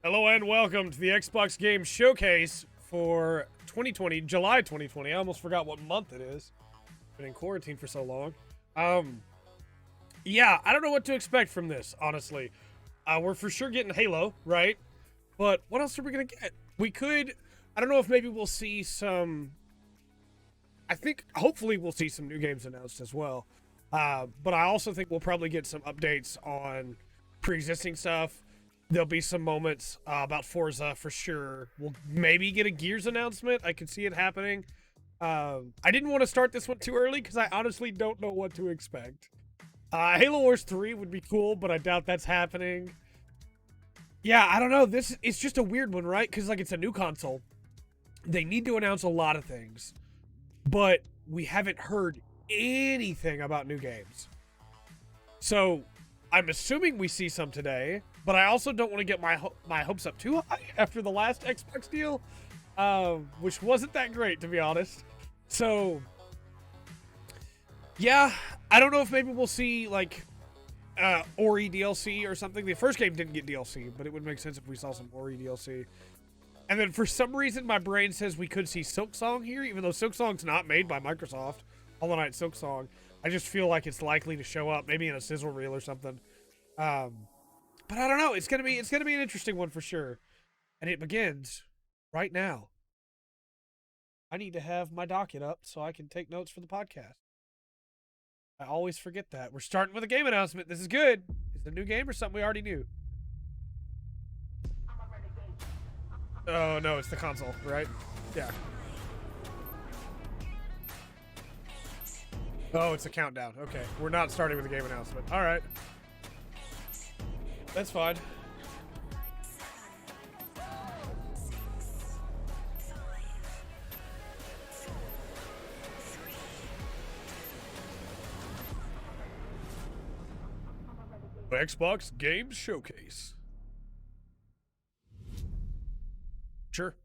Hello and welcome to the Xbox Game Showcase for 2020, July 2020. I almost forgot what month it is. Been in quarantine for so long. Yeah, I don't know what to expect from this, honestly. We're for sure getting Halo, right? But what else are we gonna get? I don't know if maybe we'll see some, hopefully we'll see some new games announced as well. But I also think we'll probably get some updates on pre-existing stuff. There'll be some moments about Forza for sure. We'll maybe get a Gears announcement. I can see it happening. I didn't want to start this one too early because I honestly don't know what to expect. Halo Wars 3 would be cool, but I doubt that's happening. Yeah, I don't know. It's just a weird one, right? Because it's a new console. They need to announce a lot of things, but we haven't heard anything about new games. So I'm assuming we see some today, but I also don't want to get my hopes up too high after the last Xbox deal, which wasn't that great, to be honest. So yeah, I don't know if maybe we'll see Ori DLC or something. The first game didn't get DLC, but it would make sense if we saw some Ori DLC. And then for some reason, my brain says we could see Silksong here, even though Silksong's not made by Microsoft. Hollow Knight Silksong. I just feel like it's likely to show up, maybe in a sizzle reel or something. But I don't know. It's gonna be an interesting one for sure, and it begins right now. I need to have my docket up so I can take notes for the podcast. I always forget that. We're starting with a game announcement. This is good. Is it a new game or something we already knew? Oh no, it's the console, right? Yeah. Oh, it's a countdown. Okay, we're not starting with a game announcement. All right. That's fine. Xbox Game Showcase. Sure.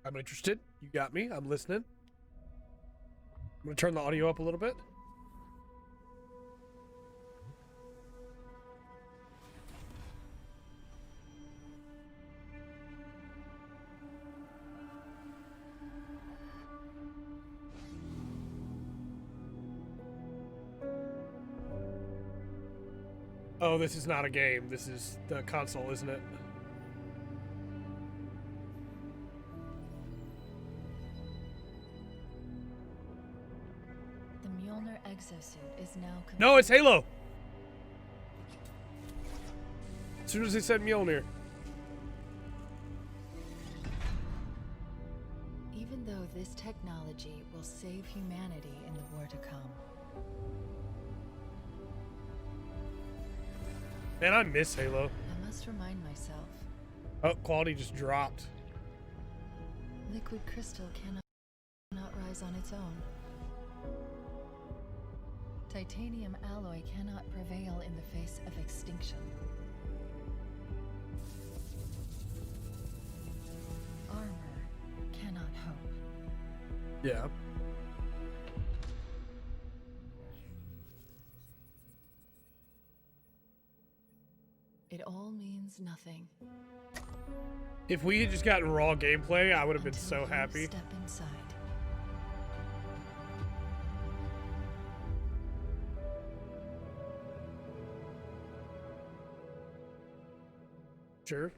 I'm interested. You got me. I'm listening. I'm going to turn the audio up a little bit. Oh, this is not a game. This is the console, isn't it? Exosuit is now complete. No, it's Halo. As soon as they said Mjolnir. Even though this technology will save humanity in the war to come. Man, I miss Halo. I must remind myself. Oh, quality just dropped. Liquid crystal cannot rise on its own. Titanium alloy cannot prevail in the face of extinction. Armor cannot hope. Yeah. It all means nothing. If we had just gotten raw gameplay, I would have been until so you happy. Step inside. Sure.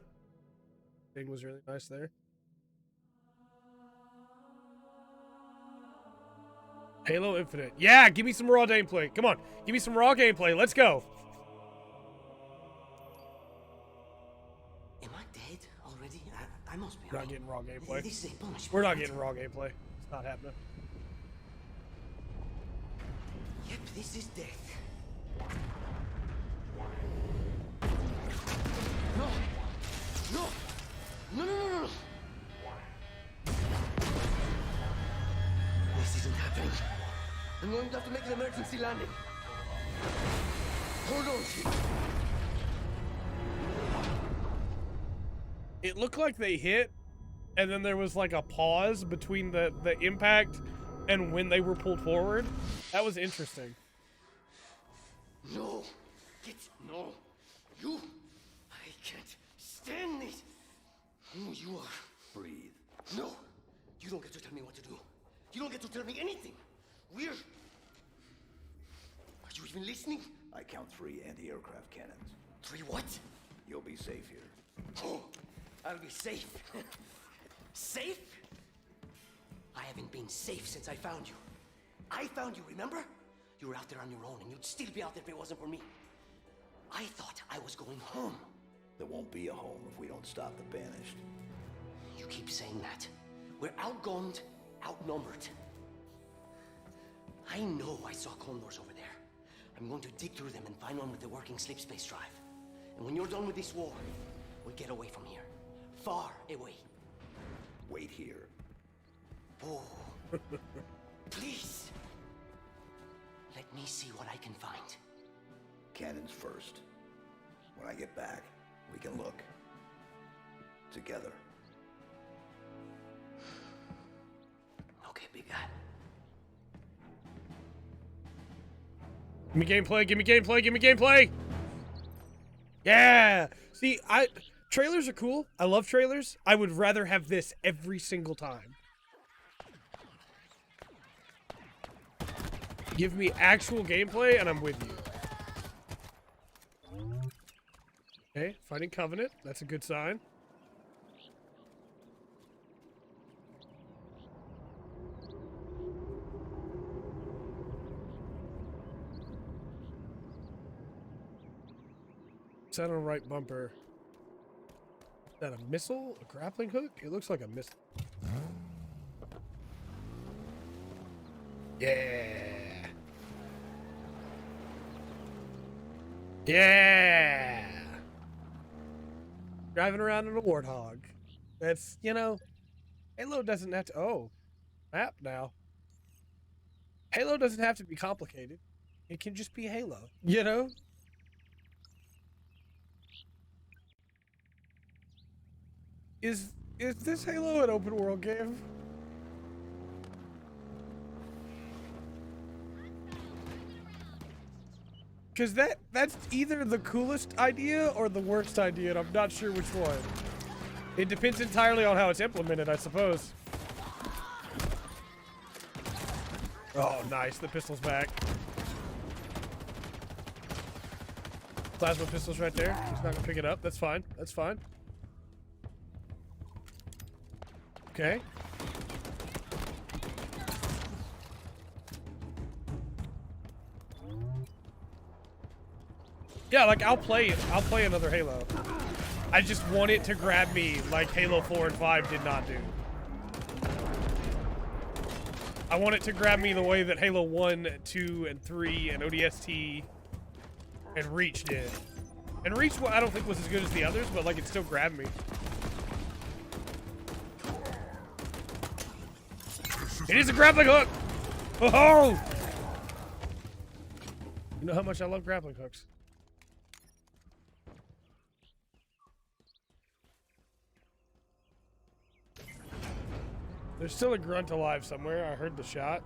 Thing was really nice there. Halo Infinite. Yeah, give me some raw gameplay. Come on. Give me some raw gameplay. Let's go. Am I dead already? I must be. We're not getting raw gameplay. This is a punishment. We're not getting raw gameplay. It's not happening. Yep, this is death. No! No! No, no, no, no! This isn't happening. I'm going to have to make an emergency landing. Hold on, shit. It looked like they hit, and then there was like a pause between the impact and when they were pulled forward. That was interesting. No. No. You. I can't stand this. Who you are. Breathe. No. You don't get to tell me what to do. You don't get to tell me anything. We're... Are you even listening? I count 3 anti-aircraft cannons. 3 what? You'll be safe here. Oh, I'll be safe. Safe? I haven't been safe since I found you. I found you, remember? You were out there on your own, and you'd still be out there if it wasn't for me. I thought I was going home. There won't be a home if we don't stop the Banished. You keep saying that. We're outgunned, outnumbered. I know I saw condors over there. I'm going to dig through them and find one with a working sleep space drive. And when you're done with this war, we'll get away from here. Far away. Wait here. Oh. Please. Let me see what I can find. Cannons first. When I get back, we can look. Together. Okay, big guy. Give me gameplay, give me gameplay, give me gameplay! Yeah! See, trailers are cool. I love trailers. I would rather have this every single time. Give me actual gameplay and I'm with you. Okay, fighting Covenant. That's a good sign. Set on right bumper. Is that a missile? A grappling hook? It looks like a missile. Yeah. Yeah. Driving around in a warthog. That's, you know, Halo doesn't have to. Oh, map now. Halo doesn't have to be complicated. It can just be Halo, you know? Is this Halo an open world game? Because that's either the coolest idea or the worst idea, and I'm not sure which one. It depends entirely on how it's implemented, I suppose. Oh, nice. The pistol's back. Plasma pistol's right there. He's not gonna pick it up. That's fine. That's fine. Okay. Yeah, like I'll play another Halo. I just want it to grab me like Halo 4 and 5 did not do. I want it to grab me the way that Halo 1, 2, and 3 and ODST and Reach did. And Reach, I don't think was as good as the others, but like it still grabbed me. It is a grappling hook! Oh! You know how much I love grappling hooks. There's still a grunt alive somewhere. I heard the shot.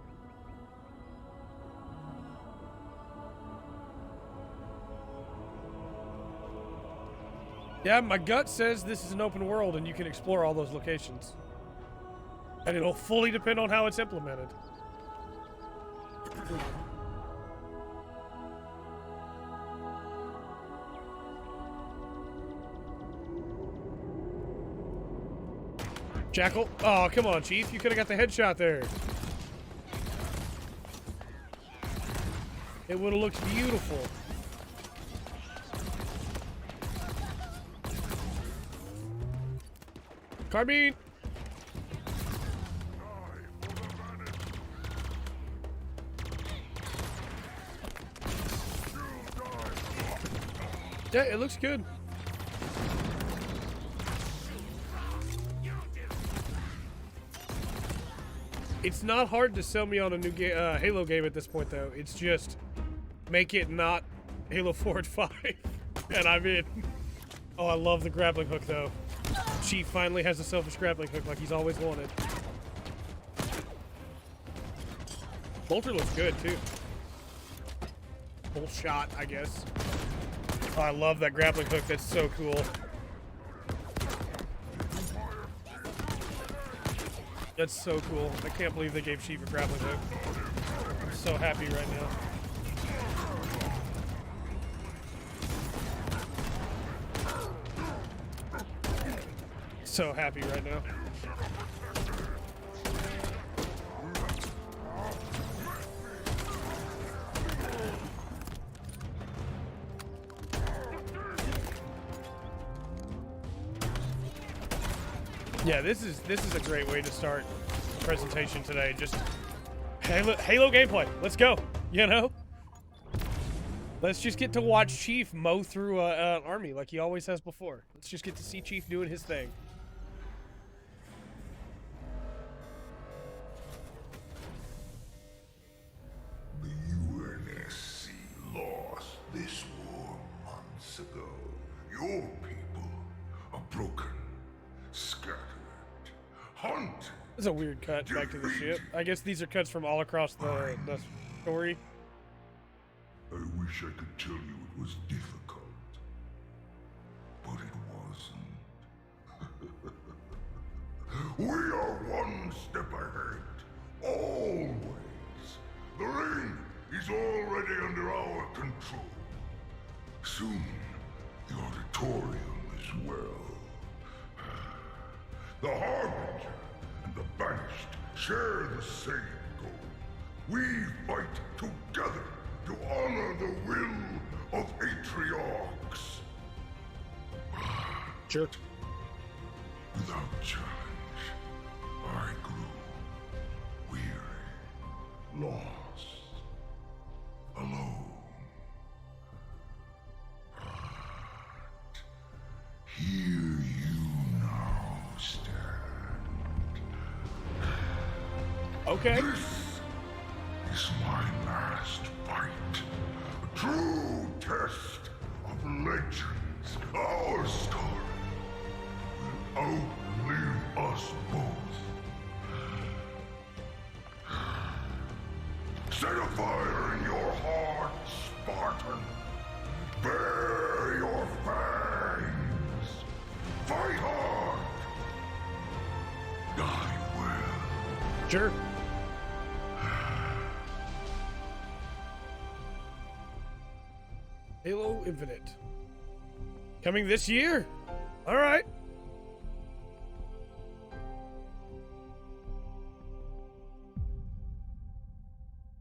Yeah, my gut says this is an open world and you can explore all those locations. And it'll fully depend on how it's implemented. Jackal. Oh, come on, Chief. You could have got the headshot there. It would have looked beautiful. Carbine. Yeah, it looks good. It's not hard to sell me on a new Halo game at this point, though. It's just make it not Halo 4 and 5, and I'm in. Oh, I love the grappling hook, though. Chief finally has a selfish grappling hook like he's always wanted. Bolter looks good, too. full shot, I guess. Oh, I love that grappling hook. That's so cool. That's so cool. I can't believe they gave Chief a grappling hook. I'm so happy right now. So happy right now. Yeah, this is a great way to start the presentation today. Just Halo gameplay. Let's go. You know, let's just get to watch Chief mow through an army like he always has before. Let's just get to see Chief doing his thing. The UNSC lost this war months ago. Your people are broken, scattered, hunted. This is a weird cut back to the ship. I guess these are cuts from all across the story. I wish I could tell you it was difficult, but it wasn't. We are one step ahead, always. The ring is already under our control. Soon, the auditorium as well. The Harbinger and the Banished share the same goal. We fight together to honor the will of Atriox. Sure. Without challenge, I grew weary, lost, alone. But here you now stand. Okay. This is my last fight. A true test of legends. Our story will outlive us both. Set a fire in your heart, Spartan. Bare your fangs. Fight hard. Die well. Sure. Halo Infinite. Coming this year. All right.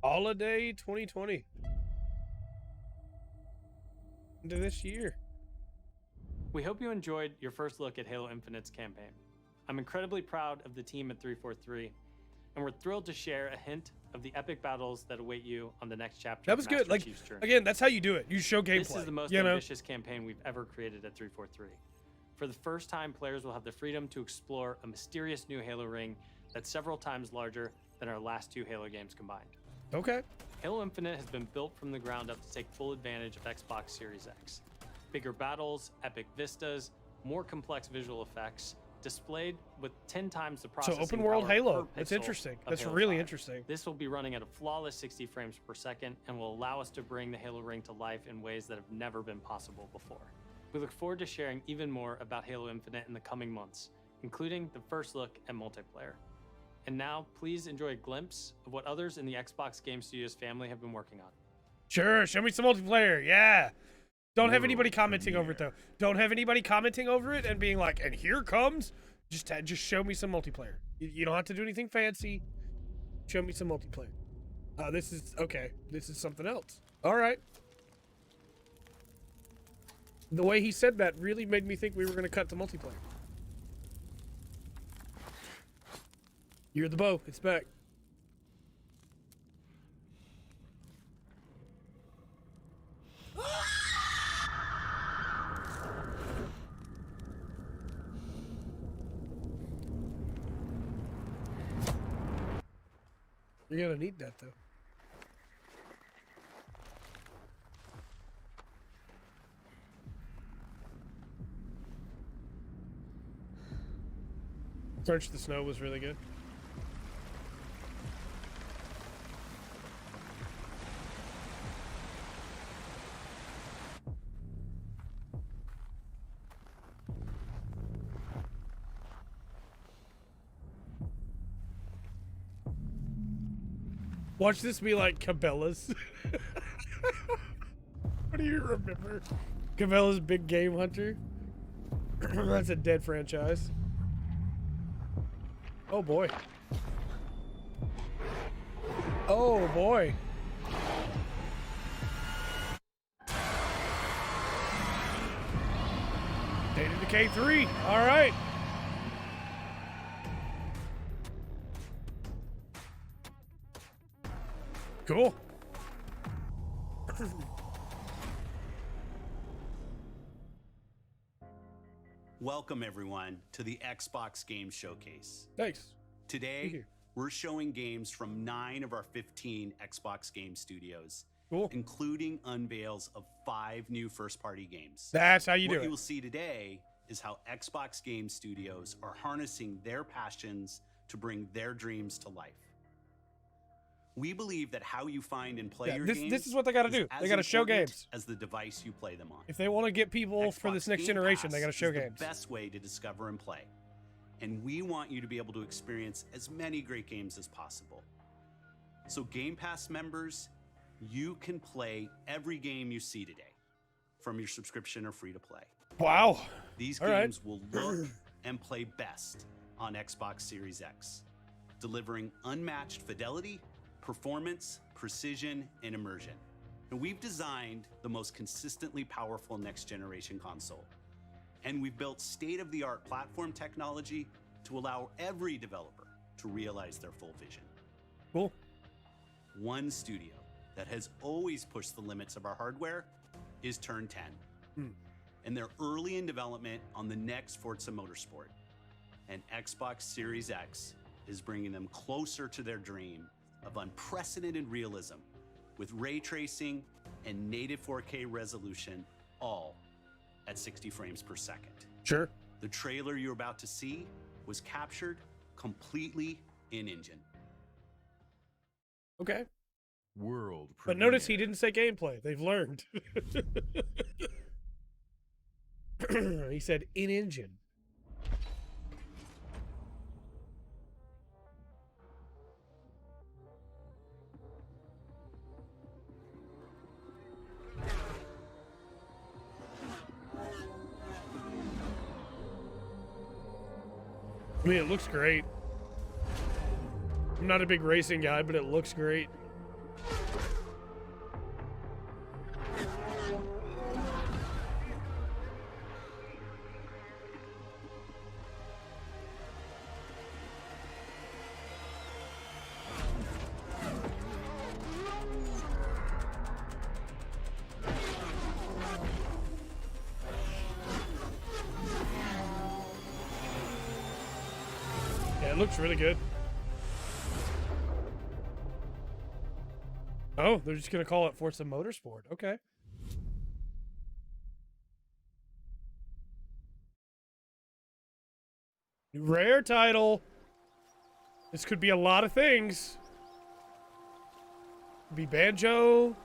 Holiday 2020. Into this year. We hope you enjoyed your first look at Halo Infinite's campaign. I'm incredibly proud of the team at 343, and we're thrilled to share a hint of the epic battles that await you on the next chapter. That was of good. Master Like, Chief's journey. again, that's how you do it. You show gameplay. This is the most you know? ambitious campaign we've ever created at 343. For the first time, players will have the freedom to explore a mysterious new Halo ring that's several times larger than our last two Halo games combined. Okay. Halo Infinite has been built from the ground up to take full advantage of Xbox Series X. Bigger battles, epic vistas, more complex visual effects, displayed with 10 times the So processing open world power Halo. per That's pixel interesting. of That's Halo really 5. interesting. This will be running at a flawless 60 frames per second and will allow us to bring the Halo ring to life in ways that have never been possible before. We look forward to sharing even more about Halo Infinite in the coming months, including the first look at multiplayer. And now, please enjoy a glimpse of what others in the Xbox Game Studios family have been working on. Sure. Show me some multiplayer. Yeah. Don't have anybody commenting over it though. Don't have anybody commenting over it and being like, "And here comes." Just show me some multiplayer. You don't have to do anything fancy. Show me some multiplayer. This is okay. This is something else. All right. The way he said that really made me think we were going to cut to multiplayer. You're the bow. It's back. You're gonna need that though. Search the Snow was really good. Watch this be like Cabela's. What do you remember? Cabela's Big Game Hunter? That's a dead franchise. Oh boy. Oh boy. Data Decay 3. All right. Cool. Welcome, everyone, to the Xbox Game Showcase. Thanks. Today, we're showing games from 9 of our 15 Xbox game studios, Cool. including unveils of 5 new first-party games. That's how you do What it. you will see today is how Xbox Game Studios are harnessing their passions to bring their dreams to life. We believe that how you find and play Yeah, your this games is what they gotta is do. as They gotta show important games. as the device you play them on. If they want to get people for this Xbox next Game generation, they Pass gotta show is games. the best way to discover and play. And we want you to be able to experience as many great games as possible. So Game Pass members, you can play every game you see today from your subscription or free to play. Wow. These All right. games will look and play best on Xbox Series X, delivering unmatched fidelity, performance, precision, and immersion. And we've designed the most consistently powerful next-generation console. And we've built state-of-the-art platform technology to allow every developer to realize their full vision. Cool. One studio that has always pushed the limits of our hardware is Turn 10. And they're early in development on the next Forza Motorsport. And Xbox Series X is bringing them closer to their dream of unprecedented realism with ray tracing and native 4K resolution, all at 60 frames per second. Sure. The trailer you're about to see was captured completely in-engine. Okay. World But notice he didn't say gameplay. They've learned. He said in engine. I mean, it looks great. I'm not a big racing guy, but it looks great. Yeah, it looks really good. Oh, they're just gonna call it Forza Motorsport. Okay. Rare title. This could be a lot of things. It could be Banjo.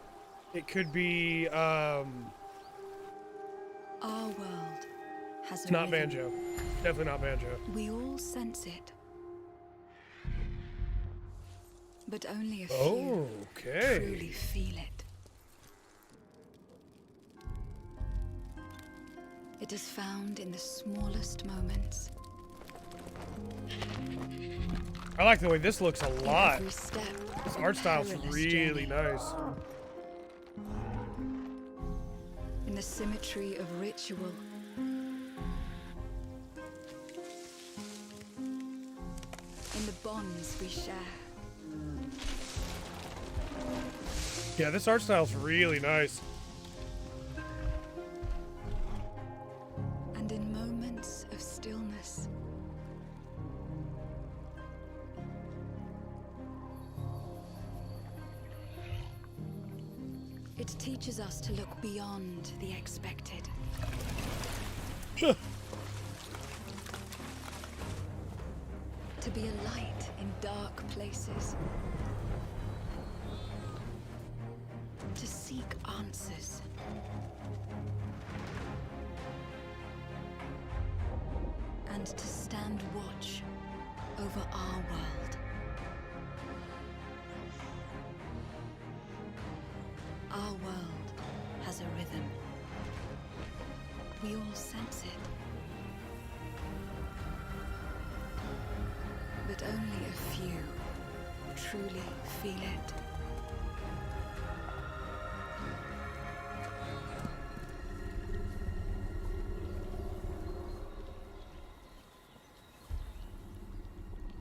It could be Our world has it's a not rhythm. Banjo. Definitely not Banjo. We all sense it. But only a few Oh, okay. truly feel it. It is found in the smallest moments. I like the way this looks a In lot. every step This of art a style's perilous really journey. nice. In the symmetry of ritual. In the bonds we share. Yeah, this art style's really nice. And in moments of stillness. It teaches us to look beyond the expected. To be a light in dark places. To seek answers. And to stand watch over our world. Our world has a rhythm. We all sense it. But only a few truly feel it.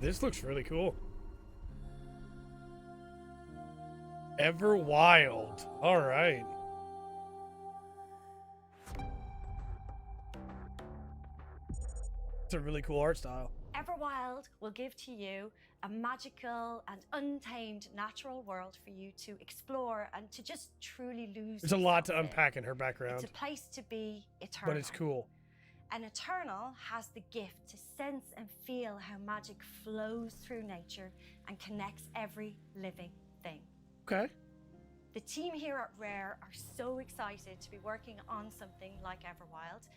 This looks really cool. Everwild. All right. It's a really cool art style. Everwild will give to you a magical and untamed natural world for you to explore and to just truly lose. There's a lot to yourself in. unpack in her background, It's a place to be eternal. but it's cool. An Eternal has the gift to sense and feel how magic flows through nature and connects every living thing. Okay. The team here at Rare are so excited to be working on something like Everwild,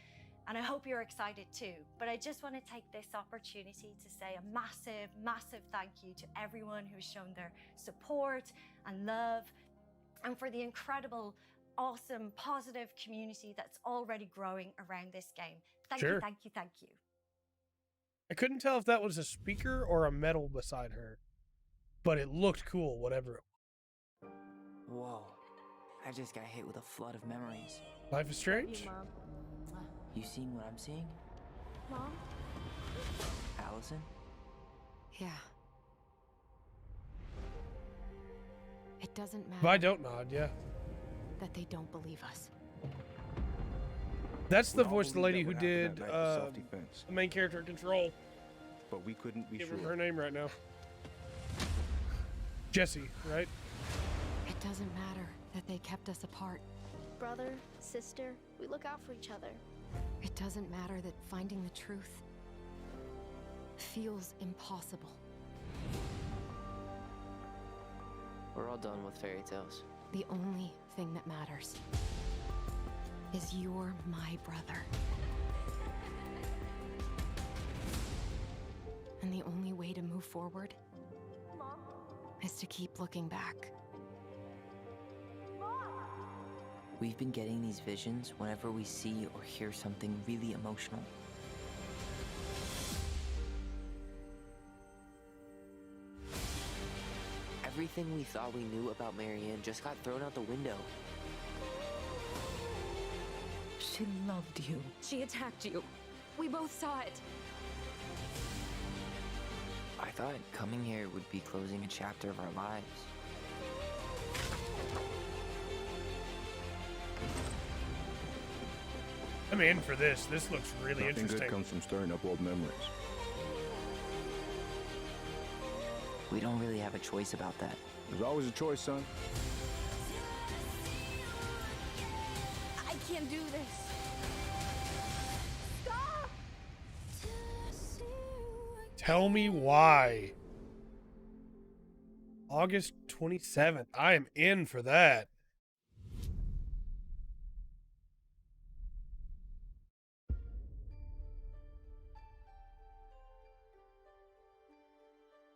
and I hope you're excited too. But I just want to take this opportunity to say a massive, massive thank you to everyone who's shown their support and love, and for the incredible, awesome, positive community that's already growing around this game. Thank Sure. you, thank you, thank you. I couldn't tell if that was a speaker or a medal beside her, but it looked cool, whatever. Whoa. I just got hit with a flood of memories. Life is strange. Mom. You seeing what I'm seeing? Mom? Allison? Yeah. It doesn't matter If I don't nod, yeah. that they don't believe us. That's the We all voice of the lady who believed that did would happen that night for self-defense. the main character in Control. But we couldn't be Give sure. her her name right now. Jesse, right? It doesn't matter that they kept us apart. Brother, sister, we look out for each other. It doesn't matter that finding the truth feels impossible. We're all done with fairy tales. The only thing that matters is you're my brother. And the only way to move forward is to keep looking back. We've been getting these visions whenever we see or hear something really emotional. Everything we thought we knew about Marianne just got thrown out the window. She loved you. She attacked you. We both saw it. I thought coming here would be closing a chapter of our lives. I'm in for this. This looks really Nothing interesting. good comes from stirring up old memories. We don't really have a choice about that. There's always a choice, son. I can't do this. Stop! Tell me why. August 27th. I am in for that.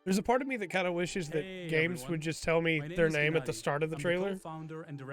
There's a part of me that kind of wishes that games would just tell me their name at the start of the trailer,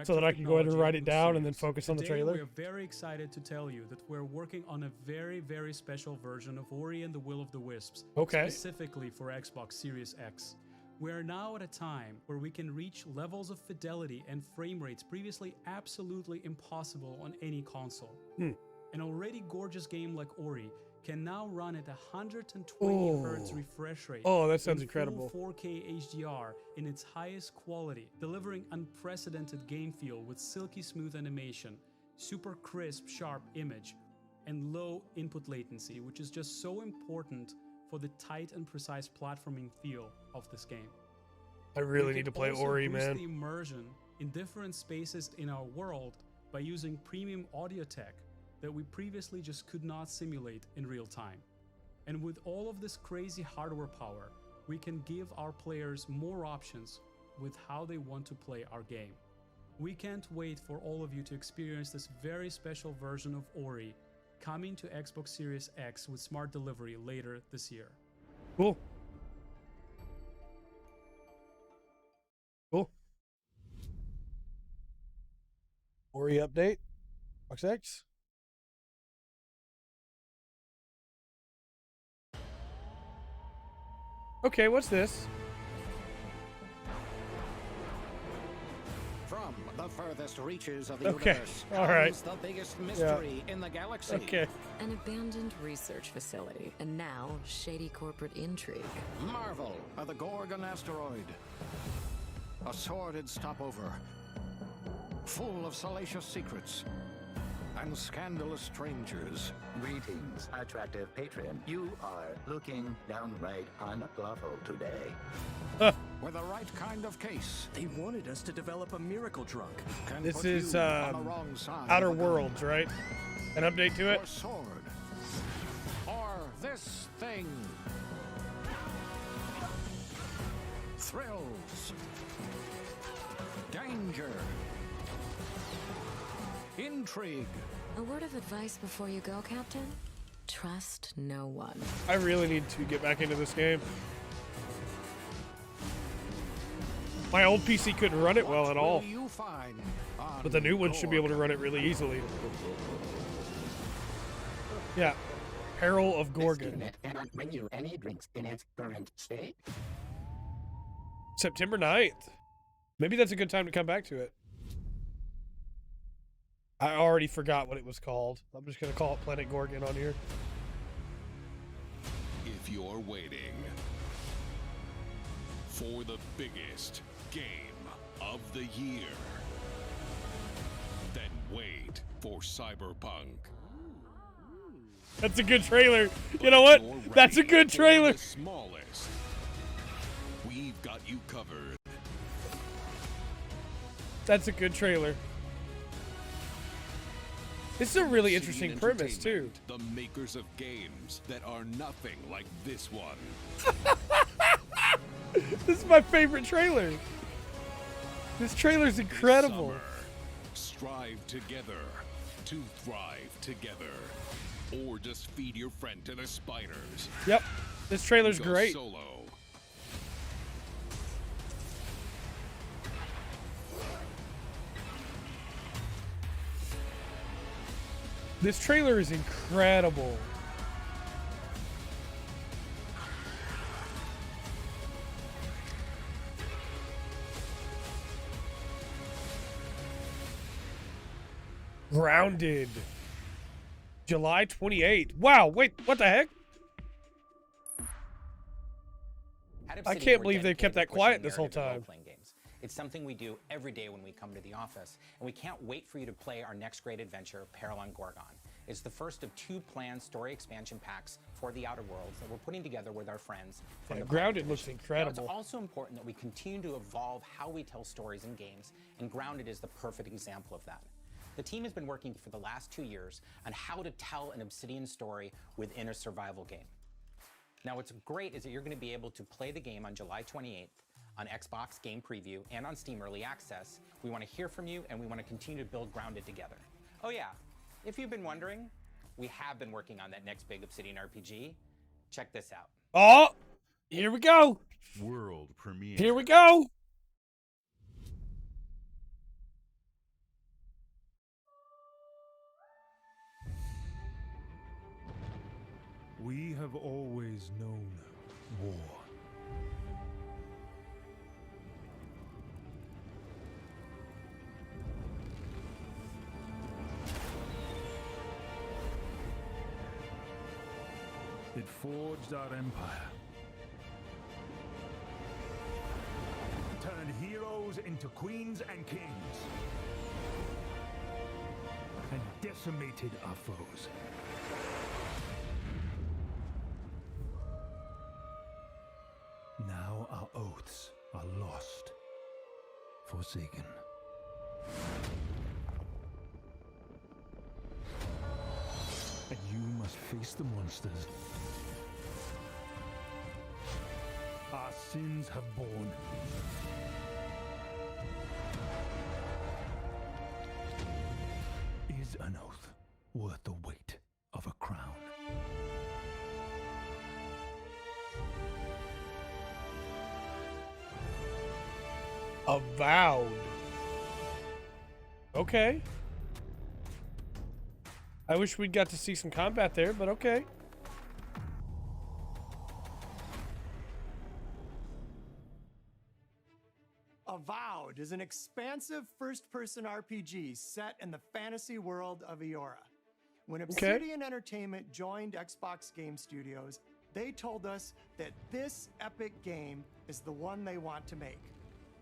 so that I can go ahead and write it down and then focus on the trailer. We're very excited to tell you that we're working on a very, very special version of Ori and the Will of the Wisps, Okay. specifically for Xbox Series X. We are now at a time where we can reach levels of fidelity and frame rates previously absolutely impossible on any console. An already gorgeous game like Ori can now run at 120 Hz refresh rate. Oh, that sounds in incredible. Full 4K HDR in its highest quality, delivering unprecedented game feel with silky smooth animation, super crisp, sharp image, and low input latency, which is just so important for the tight and precise platforming feel of this game. I really We need to can play also Ori, boost man. the immersion in different spaces in our world by using premium audio tech that we previously just could not simulate in real time. And with all of this crazy hardware power, we can give our players more options with how they want to play our game. We can't wait for all of you to experience this very special version of Ori coming to Xbox Series X with smart delivery later this year. Cool. Cool. Ori update. Box X. Okay, what's this? From the furthest reaches of the universe all right. comes the biggest mystery in the galaxy. Okay. An abandoned research facility, and now shady corporate intrigue. Marvel of the Gorgon asteroid. A sordid stopover, full of salacious secrets and scandalous strangers. Greetings, attractive patron. You are looking downright unlawful today. With the right kind of case, They wanted us to develop a miracle drug. can This put is you on the wrong side Outer of a gun. Worlds, right? An update to it? Or sword. Or this thing. Thrills. Danger. Intrigue. A word of advice before you go, Captain? Trust no one. I really need to get back into this game. My old PC couldn't run it well at all. You find But the new one should be able to run it really easily. Yeah. Peril of Gorgon. Unit cannot bring you any drinks in its current state. September 9th. Maybe that's a good time to come back to it. I already forgot what it was called. I'm just going to call it Planet Gorgon on here. If you're waiting for the biggest game of the year, then wait for Cyberpunk. That's a good trailer. You know what? That's a good trailer. The smallest. We've got you covered. That's a good trailer. This is a really interesting Obsidian premise, too. Entertainment, the makers of games that are nothing like this one. This is my favorite trailer. This trailer's incredible. Summer, strive together to thrive together. Or just feed your friend to the spiders. Yep. This trailer's Go great. Solo. This trailer is incredible. Grounded. July 28th. Wow, wait, what the heck? I can't believe they've kept that quiet this whole time. It's something we do every day when we come to the office, and we can't wait for you to play our next great adventure, Peril on Gorgon. It's the first of 2 planned story expansion packs for the Outer Worlds that we're putting together with our friends from Yeah, the Grounded looks Now, incredible. it's also important that we continue to evolve how we tell stories in games, and Grounded is the perfect example of that. The team has been working for the last 2 years on how to tell an Obsidian story within a survival game. Now, what's great is that you're going to be able to play the game on July 28th on Xbox Game Preview and on Steam Early Access. We want to hear from you, and we want to continue to build Grounded together. Oh yeah, if you've been wondering, we have been working on that next big Obsidian RPG. Check this out. Oh, here we go. World premiere. Here we go. We have always known war. It forged our empire. Turned heroes into queens and kings. And decimated our foes. Now our oaths are lost, forsaken. And you must face the monsters our sins have borne. Is an oath worth the weight of a crown? Avowed. Okay. I wish we'd got to see some combat there, but okay. Avowed is an expansive first-person RPG set in the fantasy world of Eora. When Obsidian Entertainment joined Xbox Game Studios, they told us that this epic game is the one they want to make.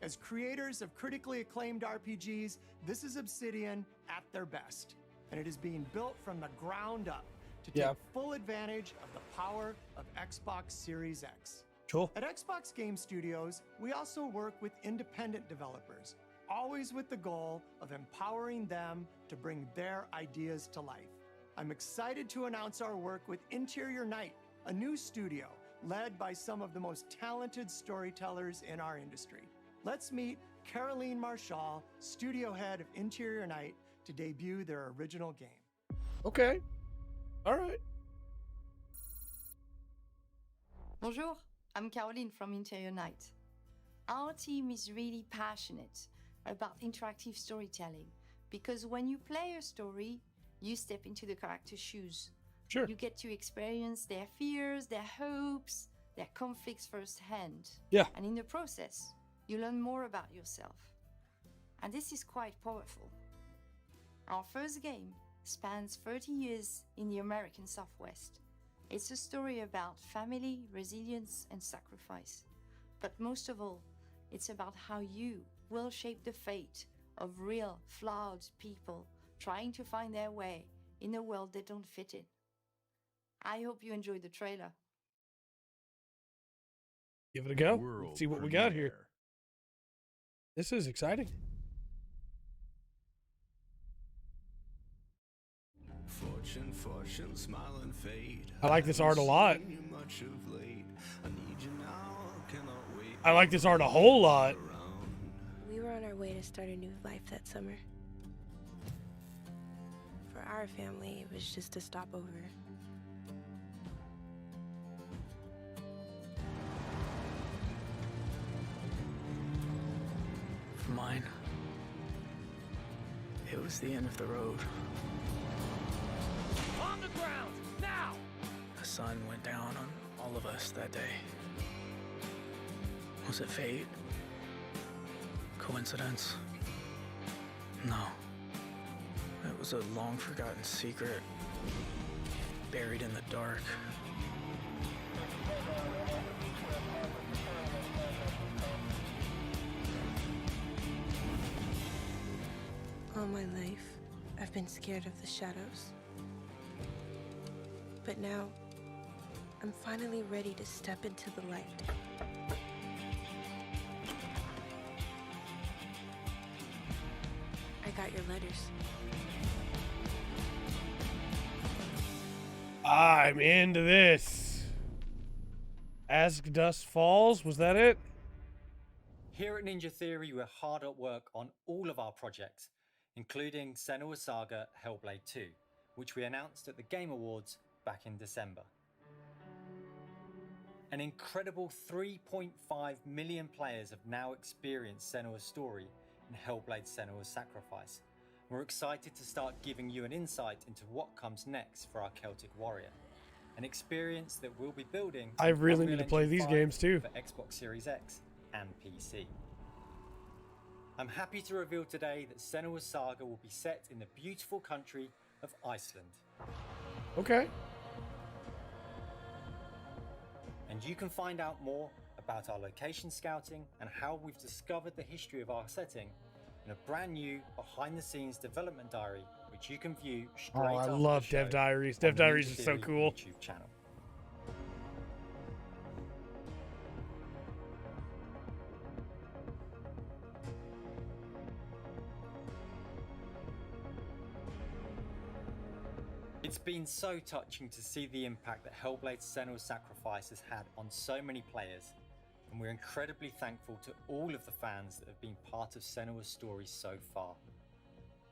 As creators of critically acclaimed RPGs, this is Obsidian at their best, and it is being built from the ground up to take full advantage of the power of Xbox Series X. Cool. At Xbox Game Studios, we also work with independent developers, always with the goal of empowering them to bring their ideas to life. I'm excited to announce our work with Interior Night, a new studio led by some of the most talented storytellers in our industry. Let's meet Caroline Marshall, studio head of Interior Night, to debut their original game. Okay. All right. Bonjour, I'm Caroline from Interior Night. Our team is really passionate about interactive storytelling because when you play a story, you step into the character's shoes. Sure. You get to experience their fears, their hopes, their conflicts firsthand. Yeah. And in the process, you learn more about yourself. And this is quite powerful. Our first game spans 30 years in the American Southwest. It's a story about family, resilience, and sacrifice. But most of all, it's about how you will shape the fate of real, flawed people trying to find their way in a world they don't fit in. I hope you enjoyed the trailer. Give it a go. Let's see what we got here. This is exciting. Fortune, fortune, smile and fade. I like this art a lot. I like this art a whole lot. We were on our way to start a new life that summer. For our family, it was just a stopover. For mine, it was the end of the road. On the ground, now! The sun went down on all of us that day. Was it fate? Coincidence? No. It was a long-forgotten secret, buried in the dark. All my life, I've been scared of the shadows. But now, I'm finally ready to step into the light. I got your letters. I'm into this. As Dusk Falls, was that it? Here at Ninja Theory, we're hard at work on all of our projects, including Senua's Saga Hellblade 2, which we announced at the Game Awards back in December. An incredible 3.5 million players have now experienced Senua's story in Hellblade: Senua's Sacrifice. We're excited to start giving you an insight into what comes next for our Celtic warrior, an experience that we'll be building. I really Unreal need to play Engine these 5 games too. for Xbox Series X and PC. I'm happy to reveal today that Senua's Saga will be set in the beautiful country of Iceland. Okay. And you can find out more about our location scouting and how we've discovered the history of our setting in a brand new behind-the-scenes development diary, which you can view straight Oh, I after love the show Dev Diaries. on Dev the Ninja Diaries is so Theory cool. YouTube channel. It's been so touching to see the impact that Hellblade: Senua's Sacrifice has had on so many players, and we're incredibly thankful to all of the fans that have been part of Senua's story so far.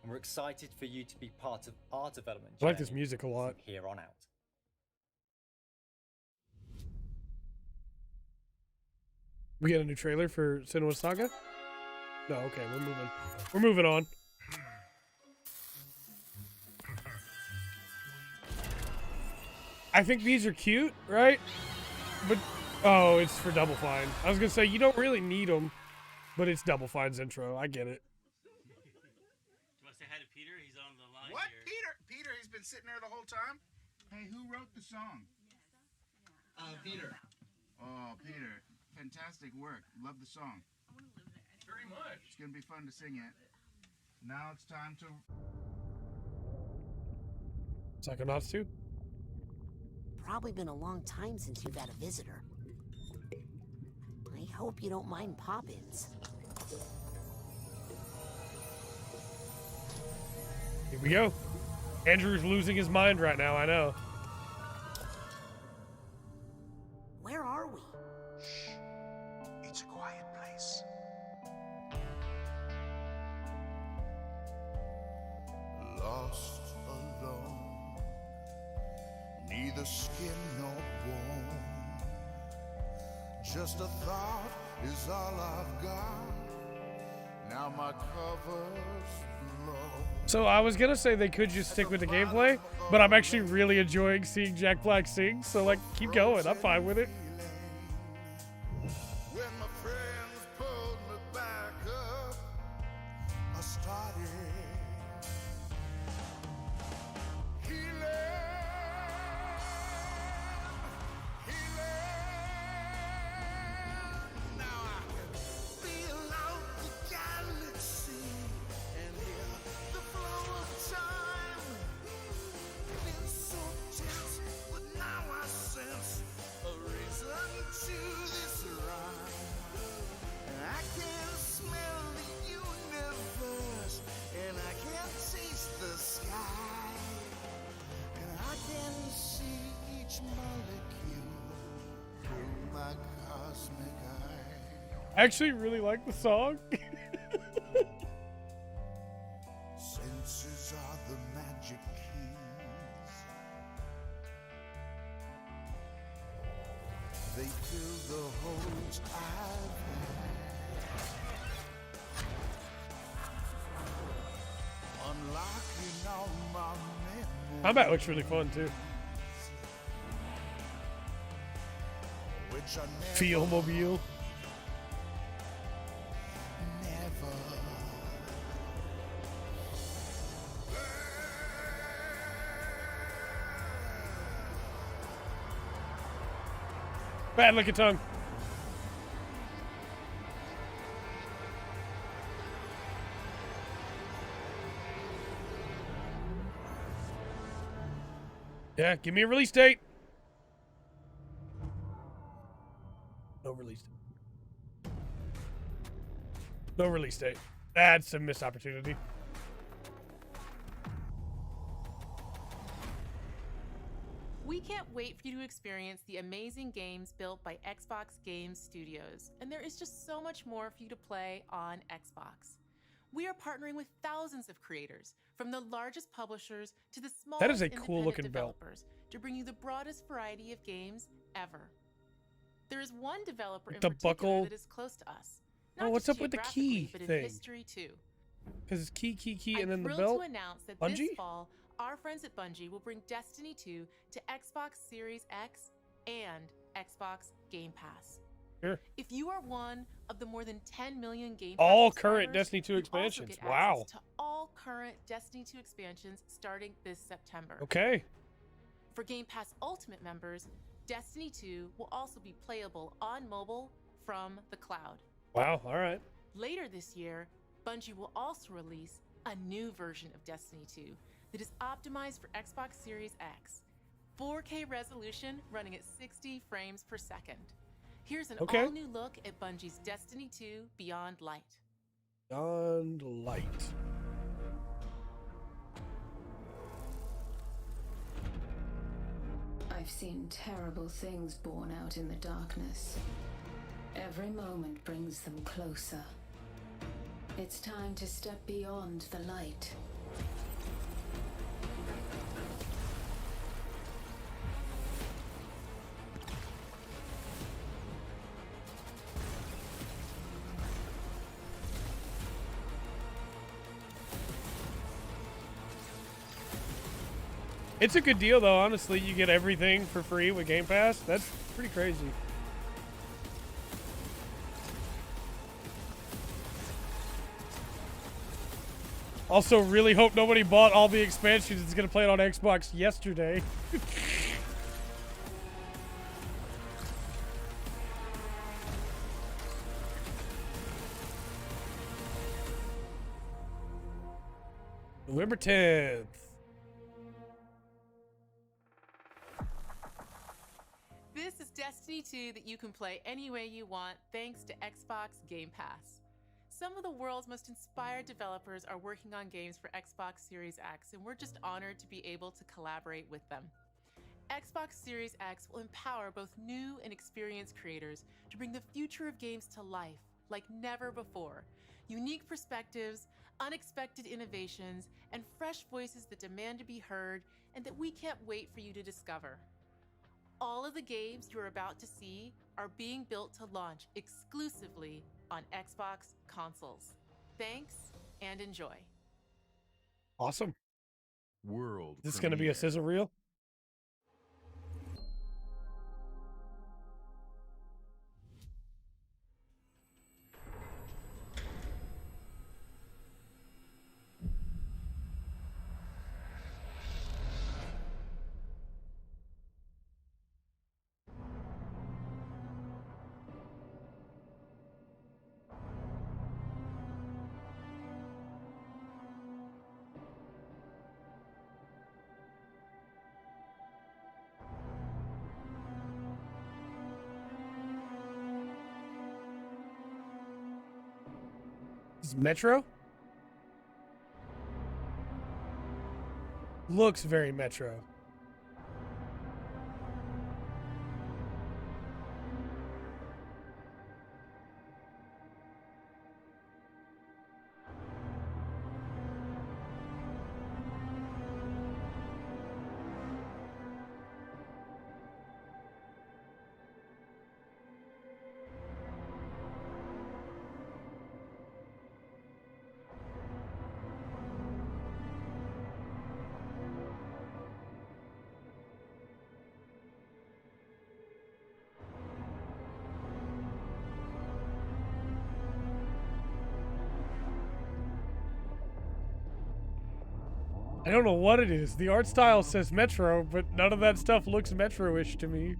And we're excited for you to be part of our development I like this journey music a lot. from here on out. We get a new trailer for Senua's Saga? No, okay, we're moving. We're moving on. I think these are cute, right? But oh, it's for Double Fine. I was gonna say you don't really need them, but it's Double Fine's intro. I get it. Do you want to say hi to Peter? He's on the line What? here. Peter, he's been sitting there the whole time? Hey, who wrote the song? Peter. Oh, Peter. Fantastic work. Love the song. Very much. It's going to be fun to sing it. Now it's time to... Psychonauts 2? Probably been a long time since you've had a visitor. I hope you don't mind pop-ins. Here we go. Andrew's losing his mind right now, I know. Where are we? Shh. It's a quiet place. Lost alone, neither skin nor bone. Just a thought is all I've got. Now my cover's blown. So I was gonna say they could just stick with the gameplay, but I'm actually really enjoying seeing Jack Black sing, so like keep going, I'm fine with it. When my friends pulled me back up, I started healing. Now I can feel out the galaxy and hear the flow of time. Been so tense, but now I sense a reason to this rhyme. I can smell the universe, and I can taste the sky, and I can see each molecule through my cosmic eye. I actually really like the song. Senses are the magic keys. They fill the holes I've had. Unlocking all my memories. Combat looks really fun too. Which I never, Feel mobile. never. Bad looking tongue. Yeah, give me a release date. No release date. No release date. That's a missed opportunity. We can't wait for you to experience the amazing games built by Xbox Game Studios, and there is just so much more for you to play on Xbox. We are partnering with thousands of creators, from the largest publishers to the smallest That is a cool independent looking belt. developers, to bring you the broadest variety of games ever. There is one developer in The particular buckle. that is close to us. Oh, Not what's just up with the geographically, key but in thing? history too. Because it's key, and I'm then the thrilled belt. to announce that Bungie? this fall, our friends at Bungie will bring Destiny 2 to Xbox Series X and Xbox Game Pass. Sure. If you are one of the more than 10 million Game All Pass current subscribers, Destiny 2 you also expansions. get Wow. access to all current Destiny 2 expansions starting this September. Okay. For Game Pass Ultimate members, Destiny 2 will also be playable on mobile from the cloud. Wow. All right. Later this year, Bungie will also release a new version of Destiny 2 that is optimized for Xbox Series X. 4K resolution running at 60 frames per second. Here's an Okay. all-new look at Bungie's Destiny 2 Beyond Light. Beyond Light. I've seen terrible things born out in the darkness. Every moment brings them closer. It's time to step beyond the light. It's a good deal, though. Honestly, you get everything for free with Game Pass. That's pretty crazy. Also, really hope nobody bought all the expansions. It's gonna play it on Xbox yesterday. November 10th. This is Destiny 2 that you can play any way you want thanks to Xbox Game Pass. Some of the world's most inspired developers are working on games for Xbox Series X, and we're just honored to be able to collaborate with them. Xbox Series X will empower both new and experienced creators to bring the future of games to life like never before. Unique perspectives, unexpected innovations, and fresh voices that demand to be heard and that we can't wait for you to discover. All of the games you're about to see are being built to launch exclusively on Xbox consoles. Thanks and enjoy. Awesome. World. Is this going to be a sizzle reel? Is Metro? Looks very Metro. I don't know what it is. The art style says Metro, but none of that stuff looks Metro-ish to me.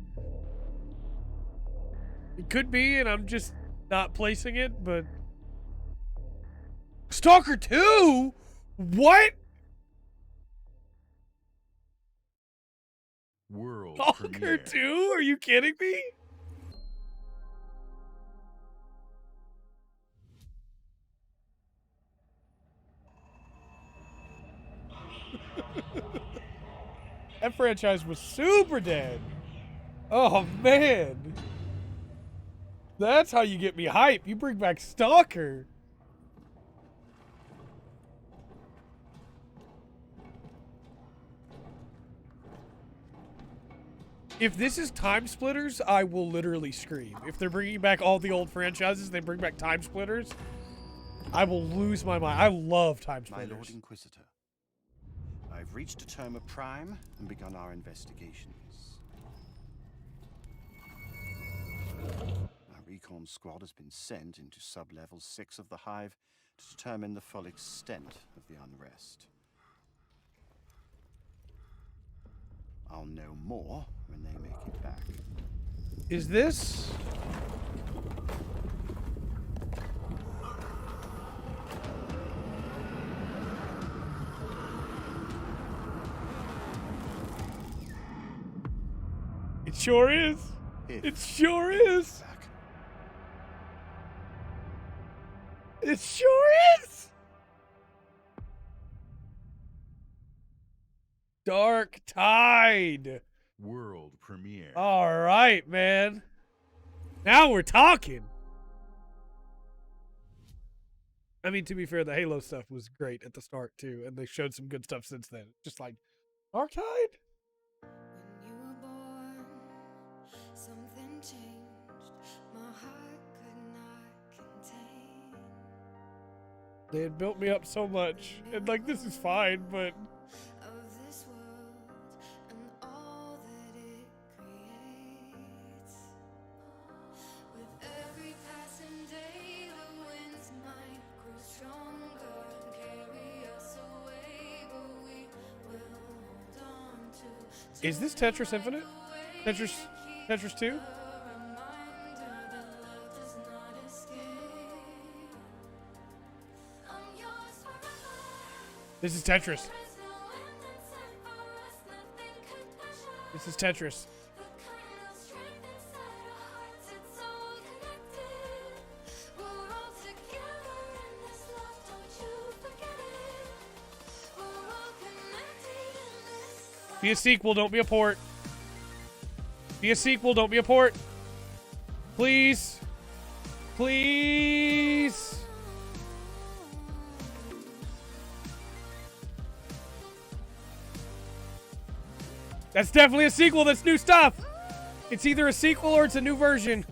It could be, and I'm just not placing it, but... Stalker 2? What? World Stalker premiere. 2? Are you kidding me? That franchise was super dead. Oh, man. That's how you get me hype. You bring back Stalker. If this is Time Splitters, I will literally scream. If they're bringing back all the old franchises, they bring back Time Splitters, I will lose my mind. I love Time Splitters. My Lord Inquisitor, I've reached a term of prime and begun our investigations. Our recon squad has been sent into sub-level 6 of the Hive to determine the full extent of the unrest. I'll know more when they make it back. Is this... It sure is. It sure is. It sure is. Dark Tide. World premiere. All right, man. Now we're talking. I mean, to be fair, the Halo stuff was great at the start, too. And they showed some good stuff since then. Just like, Dark Tide? Something changed, my heart could not contain. They had built me up so much. And like, this is fine, but... Of this world, Is this Tetris Infinite? Tetris 2? This is Tetris. This is Tetris. Be a sequel, don't be a port. Be a sequel, don't be a port. Please. Please. That's definitely a sequel. That's new stuff. It's either a sequel or it's a new version.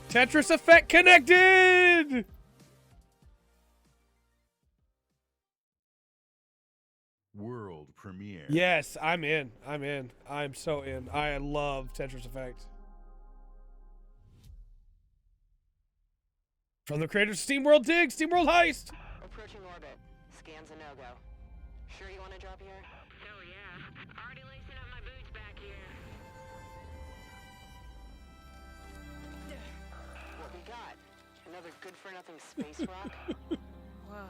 Tetris Effect connected. World premiere. Yes, I'm in. I'm in. I'm so in. I love Tetris Effect. From the creators of SteamWorld Dig, SteamWorld Heist. Approaching orbit. Scans a no-go. Sure you want to drop here? Hell yeah. Already lacing up my boots back here. What we got? Another good-for-nothing space rock? Whoa.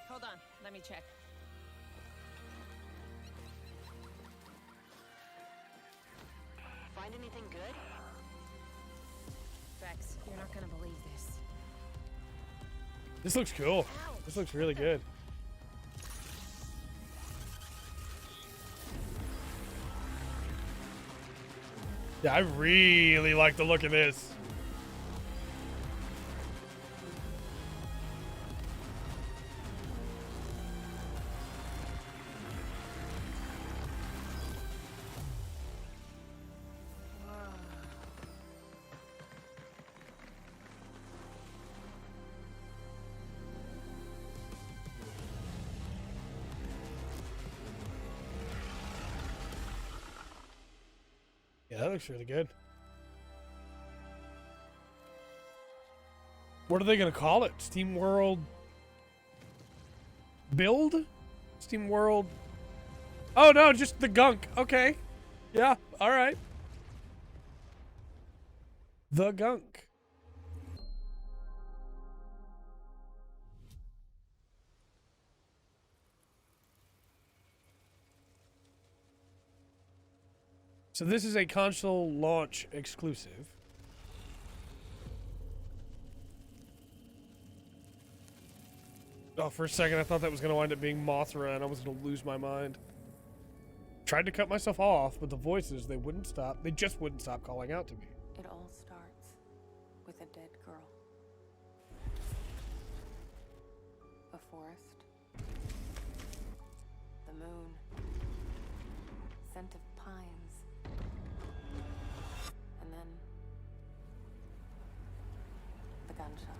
Hold on. Let me check. Find anything good? Vex, you're not gonna believe this. This looks cool. This looks really good. Yeah, I really like the look of this. Yeah, that looks really good. What are they going to call it? SteamWorld Build? SteamWorld... Oh, no, just the gunk. Okay. Yeah, all right. The gunk. So this is a console launch exclusive. Oh, for a second I thought that was going to wind up being Mothra and I was going to lose my mind. Tried to cut myself off, but the voices, they wouldn't stop. They just wouldn't stop calling out to me. It all starts with a dead girl. A forest. The moon. Scent of pines. And then the gunshot.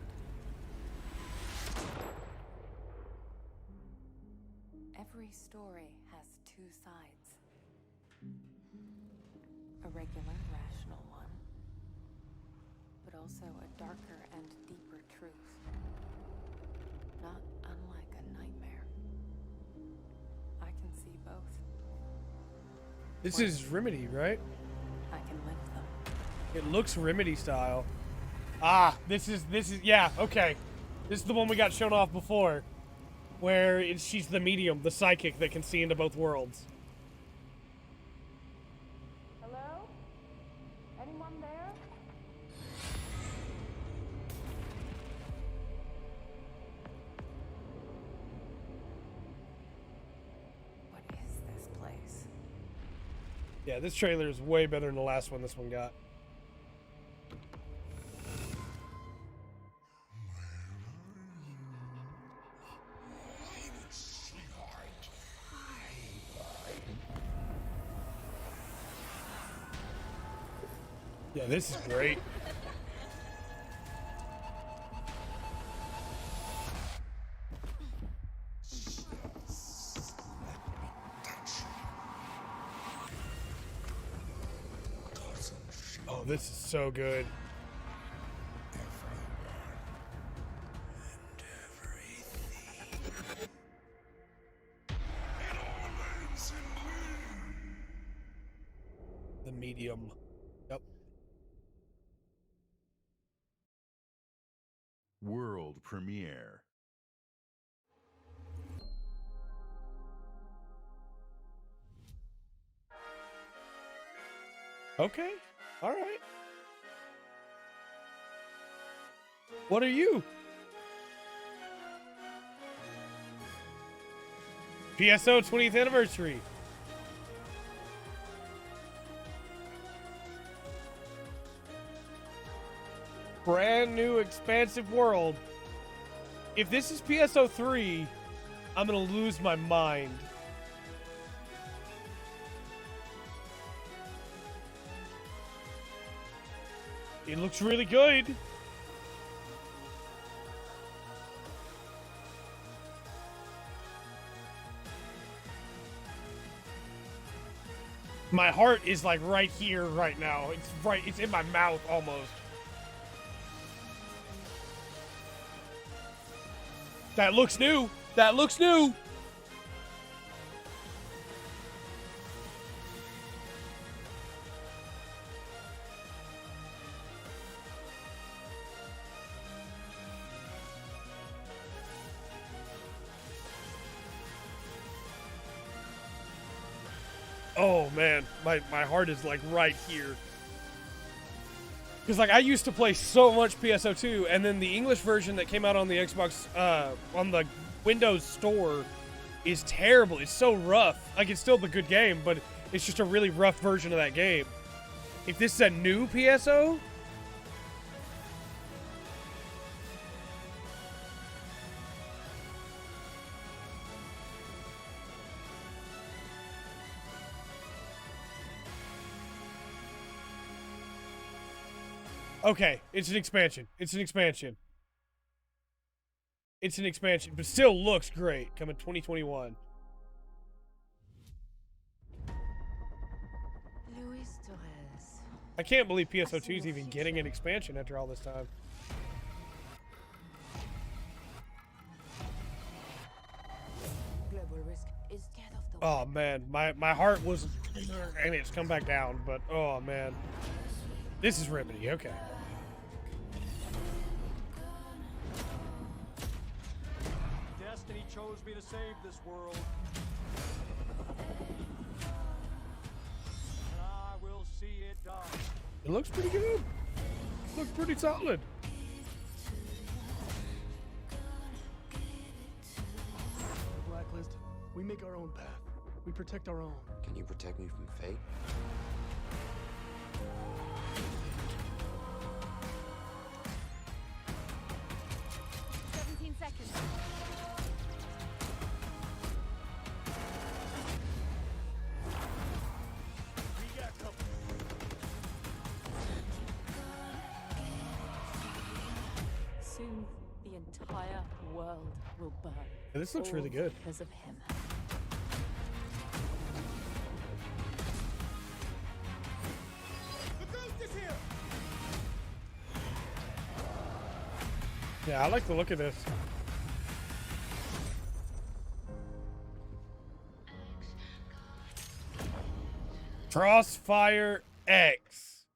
Every story has two sides. A regular, rational one, but also a darker and deeper truth. Not unlike a nightmare. I can see both. This is Remedy, right? I can live them. It looks Remedy style. Ah, this is, yeah, okay. This is the one we got shown off before. Where she's the medium, the psychic that can see into both worlds. Hello? Anyone there? What is this place? Yeah, this trailer is way better than the last one this one got. Yeah, this is great. Oh, this is so good. medium. Yep. World premiere. Okay. All right. What are you? PSO 20th anniversary. Brand new expansive world. If this is PSO 3, I'm going to lose my mind. It looks really good. My heart is like right here right now. It's in my mouth almost. That looks new. That looks new. Oh man, my heart is like right here. Because like I used to play so much PSO2, and then the English version that came out on the Xbox, on the Windows Store, is terrible. It's so rough. Like it's still the good game, but it's just a really rough version of that game. If this is a new PSO, okay, it's an expansion. It's an expansion. It's an expansion, but still looks great. Coming 2021. Luis Torres. I can't believe PSO2 is even getting an expansion after all this time. Global risk is scared of the Oh man, my heart was, and it's come back down, but oh man. This is Remedy, okay. Destiny chose me to save this world. And I will see it done. It looks pretty good. Looks pretty solid. Blacklist, we make our own path. We protect our own. Can you protect me from fate? Soon, the entire world will burn. Yeah, this looks really good. Because of him. The ghost is here! Yeah, I like the look of this. Crossfire X.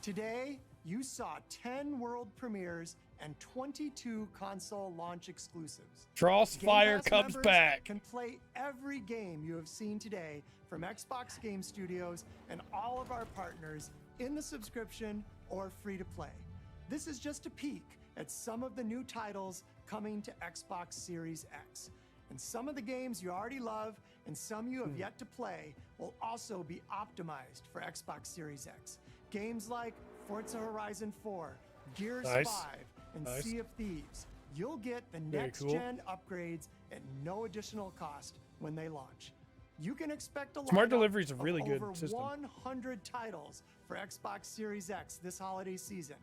Today, you saw 10 world premieres and 22 console launch exclusives. Crossfire Game Pass comes members back. Can play every game you have seen today from Xbox Game Studios and all of our partners in the subscription or free to play. This is just a peek at some of the new titles coming to Xbox Series X. And some of the games you already love and some you have yet to play will also be optimized for Xbox Series X. Games like Forza Horizon 4, Gears Nice. 5, and Nice. Sea of Thieves. You'll get the Very next-gen upgrades at no additional cost when they launch. You can expect a Smart lineup delivery is a of really good over system. 100 titles for Xbox Series X this holiday season.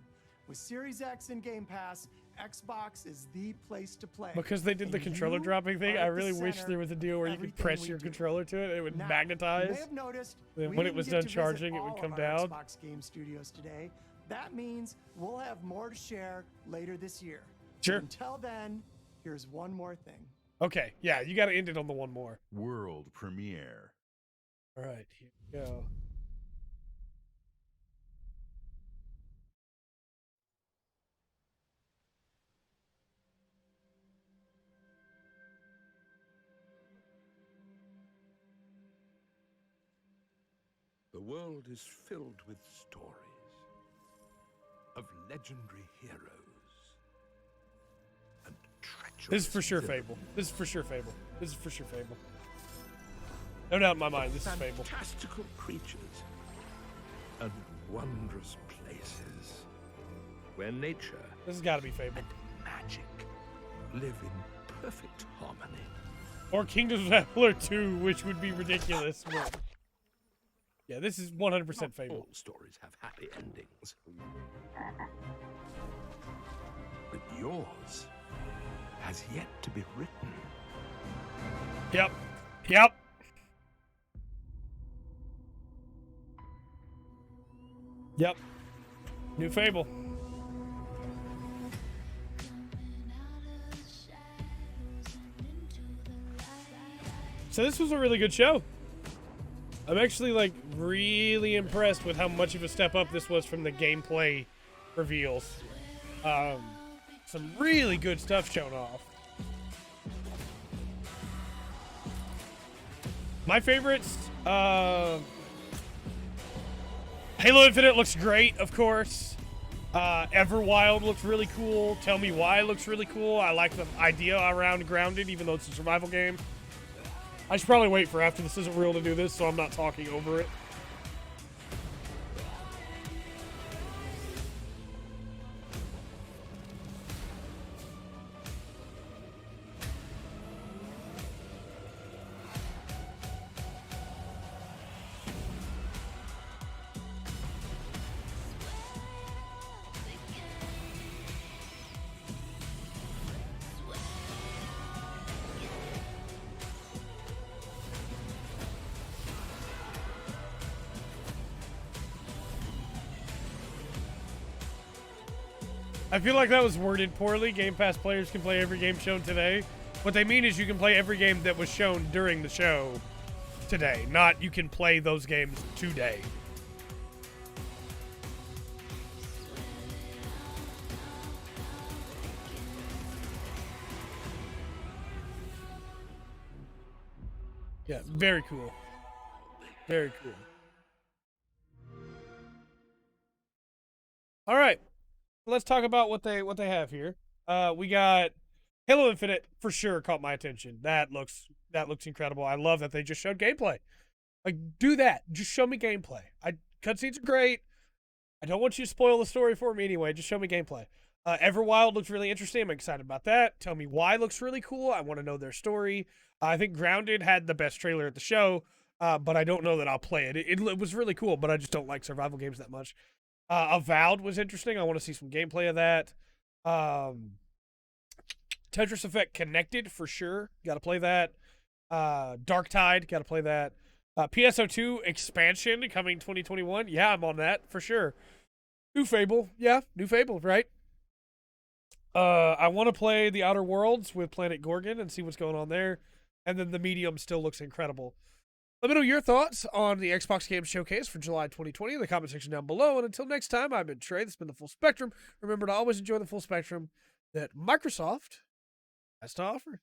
With Series X and Game Pass, Xbox is the place to play. Because they did the And controller you dropping thing, are I at the really wish center there was a deal where you could everything press we your do. controller to it and it would Now, magnetize. You may have noticed Then we when it didn't was get done to visit charging, it would all come of our down. Xbox Game Studios today. That means we'll have more to share later this year. Sure. Until then, here's one more thing. Okay, yeah, you got to end it on the one more. World premiere. All right, here we go. The world is filled with stories of legendary heroes and treacherous This is for sure villains. Fable. This is for sure Fable. This is for sure Fable. No doubt in my mind, this is Fable. Fantastical creatures and wondrous places where nature This has got to be Fable. and magic live in perfect harmony. Or Kingdoms of Amalur 2, which would be ridiculous. But yeah, this is 100% Not Fable. all stories have happy endings. But yours has yet to be written. Yep. Yep. Yep. New Fable. So this was a really good show. I'm actually like really impressed with how much of a step up this was from the gameplay reveals. Some really good stuff shown off. My favorites, Halo Infinite looks great, of course. Everwild looks really cool. Tell Me Why looks really cool. I like the idea around Grounded, even though it's a survival game. I should probably wait for after this isn't real to do this, so I'm not talking over it. I feel like that was worded poorly. Game Pass players can play every game shown today. What they mean is you can play every game that was shown during the show today, not you can play those games today. Yeah, very cool. Very cool. All right. Let's talk about what they have here. We got Halo Infinite for sure caught my attention. That looks incredible. I love that they just showed gameplay. Like, do that. Just show me gameplay. Cutscenes are great. I don't want you to spoil the story for me anyway. Just show me gameplay. Everwild looks really interesting. I'm excited about that. Tell Me Why looks really cool. I want to know their story. I think Grounded had the best trailer at the show, but I don't know that I'll play it. It was really cool, but I just don't like survival games that much. Avowed was interesting. I want to see some gameplay of that. Tetris Effect Connected for sure. Got to play that. Dark Tide. Got to play that. PSO2 expansion coming 2021. Yeah, I'm on that for sure. New Fable. Yeah, new Fable, right? I want to play The Outer Worlds with Planet Gorgon and see what's going on there. And then The Medium still looks incredible. Let me know your thoughts on the Xbox Game Showcase for July 2020 in the comment section down below. And until next time, I've been Trey. This has been The Full Spectrum. Remember to always enjoy the full spectrum that Microsoft has to offer.